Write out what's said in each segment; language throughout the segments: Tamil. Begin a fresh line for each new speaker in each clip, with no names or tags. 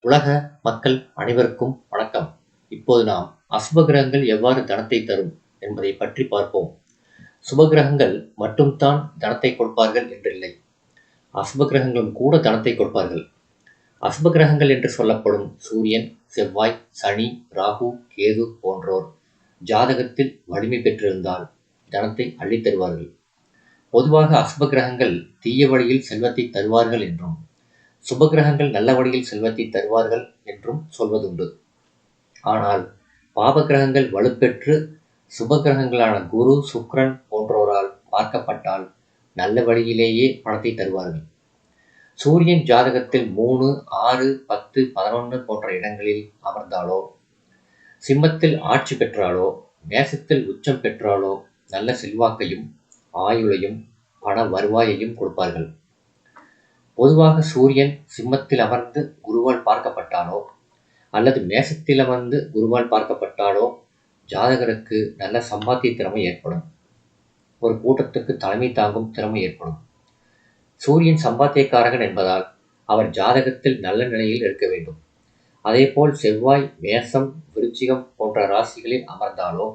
உலக மக்கள் அனைவருக்கும் வணக்கம். இப்போது நாம் அசுபகிரகங்கள் எவ்வாறு தனத்தை தரும் என்பதை பற்றி பார்ப்போம். சுபகிரகங்கள் மட்டும்தான் தனத்தை கொடுப்பார்கள் என்றில்லை. அசுபகிரகங்களும் கூட தனத்தை கொடுப்பார்கள். அசுபகிரகங்கள் என்று சொல்லப்படும் சூரியன், செவ்வாய், சனி, ராகு, கேது போன்றோர் ஜாதகத்தில் வலிமை பெற்றிருந்தால் தனத்தை அள்ளித் தருவார்கள். பொதுவாக அசுபகிரகங்கள் தீய வழியில் செல்வத்தை தருவார்கள் என்றும், சுபகிரகங்கள் நல்ல வழியில் செல்வத்தை தருவார்கள் என்றும் சொல்வதுண்டு. ஆனால் பாபகிரகங்கள் வலுப்பெற்று சுபகிரகங்களான குரு, சுக்கிரன் போன்றோரால் பார்க்கப்பட்டால் நல்ல வழியிலேயே பணத்தை தருவார்கள். சூரியன் ஜாதகத்தில் 3, 6, 10, 11 போன்ற இடங்களில் அமர்ந்தாலோ, சிம்மத்தில் ஆட்சி பெற்றாலோ, மேசத்தில் உச்சம் பெற்றாலோ நல்ல செல்வாக்கையும் ஆயுளையும் பண வருவாயையும் கொடுப்பார்கள். பொதுவாக சூரியன் சிம்மத்தில் அமர்ந்து குருவால் பார்க்கப்பட்டாலோ அல்லது மேசத்தில் அமர்ந்து குருவால் பார்க்கப்பட்டாலோ ஜாதகருக்கு நல்ல சம்பாத்திய திறமை ஏற்படும். ஒரு கூட்டத்துக்கு தலைமை தாங்கும் திறமை ஏற்படும். சூரியன் சம்பாத்தியக்காரகன் என்பதால் அவர் ஜாதகத்தில் நல்ல நிலையில் இருக்க வேண்டும். அதேபோல் செவ்வாய் மேசம், விருச்சிகம் போன்ற ராசிகளில் அமர்ந்தாலோ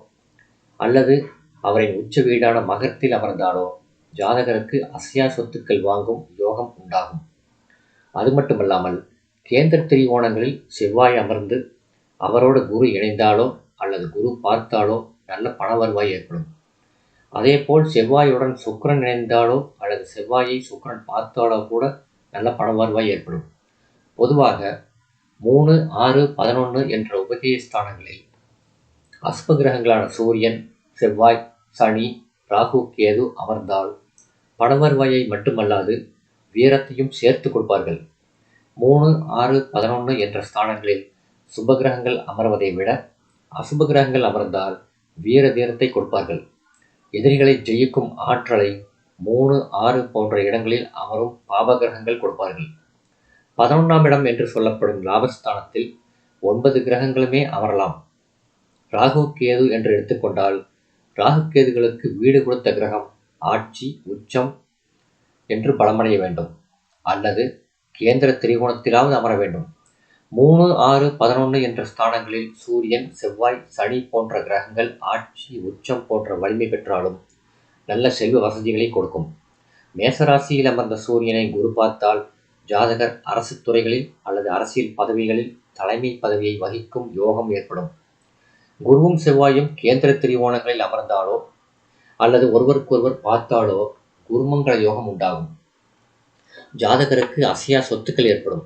அல்லது அவரின் உச்ச வீடான மகரத்தில் அமர்ந்தாலோ ஜாதகருக்கு அசையா சொத்துக்கள் வாங்கும் யோகம் உண்டாகும். அது மட்டுமல்லாமல் கேந்திர திரிகோணங்களில் செவ்வாய் அமர்ந்து அவரோடு குரு இணைந்தாலோ அல்லது குரு பார்த்தாலோ நல்ல பண வருவாய் ஏற்படும். அதேபோல் செவ்வாயுடன் சுக்கிரன் இணைந்தாலோ அல்லது செவ்வாயை சுக்கிரன் பார்த்தாலோ கூட நல்ல பண வருவாய் ஏற்படும். பொதுவாக 3, 6, 11 என்ற உபகேய ஸ்தானங்களில் அசுபகிரகங்களான சூரியன், செவ்வாய், சனி, ராகு, கேது அமர்ந்தால் பண வருவாயை மட்டுமல்லாது வீரத்தையும் சேர்த்து கொடுப்பார்கள். 3, 6, 11 என்ற ஸ்தானங்களில் சுபகிரகங்கள் அமர்வதை விட அசுபகிரகங்கள் அமர்ந்தால் வீர தீரத்தை கொடுப்பார்கள். எதிரிகளை ஜெயிக்கும் ஆற்றலை 3, 6 போன்ற இடங்களில் அமரும் பாபகிரகங்கள் கொடுப்பார்கள். 11ஆம் இடம் என்று சொல்லப்படும் லாபஸ்தானத்தில் 9 கிரகங்களுமே அமரலாம். ராகு, கேது என்று எடுத்துக்கொண்டால் ராகு கேதுகளுக்கு வீடு கொடுத்த கிரகம் ஆட்சி, உச்சம் என்று பலமடைய வேண்டும் அல்லது கேந்திர திரிகோணத்திலாவது அமர வேண்டும். 3, 6, 11 என்ற ஸ்தானங்களில் சூரியன், செவ்வாய், சனி போன்ற கிரகங்கள் ஆட்சி, உச்சம் போன்ற வலிமை பெற்றாலும் நல்ல செல்வ வசதிகளை கொடுக்கும். மேசராசியில் அமர்ந்த சூரியனை குரு பார்த்தால் ஜாதகர் அரசு துறைகளில் அல்லது அரசியல் பதவிகளில் தலைமை பதவியை வகிக்கும் யோகம் ஏற்படும். குருவும் செவ்வாயும் கேந்திர திரிகோணங்களில் அமர்ந்தாலோ அல்லது ஒருவருக்கொருவர் பார்த்தாலோ குருமங்கள யோகம் உண்டாகும். ஜாதகருக்கு அசையா சொத்துக்கள் ஏற்படும்.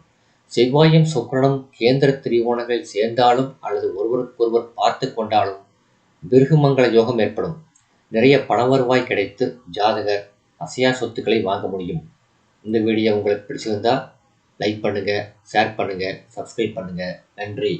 செவ்வாயும் சுக்கிரனும் கேந்திர திரிகோணங்களில் சேர்ந்தாலும் அல்லது ஒருவருக்கொருவர் பார்த்து கொண்டாலும் பிருகுமங்கள யோகம் ஏற்படும். நிறைய பண வருவாய் கிடைத்து ஜாதகர் அசையா சொத்துக்களை வாங்க முடியும். இந்த வீடியோ உங்களுக்கு பிடிச்சிருந்தா லைக் பண்ணுங்க, ஷேர் பண்ணுங்க, சப்ஸ்கிரைப் பண்ணுங்க. நன்றி.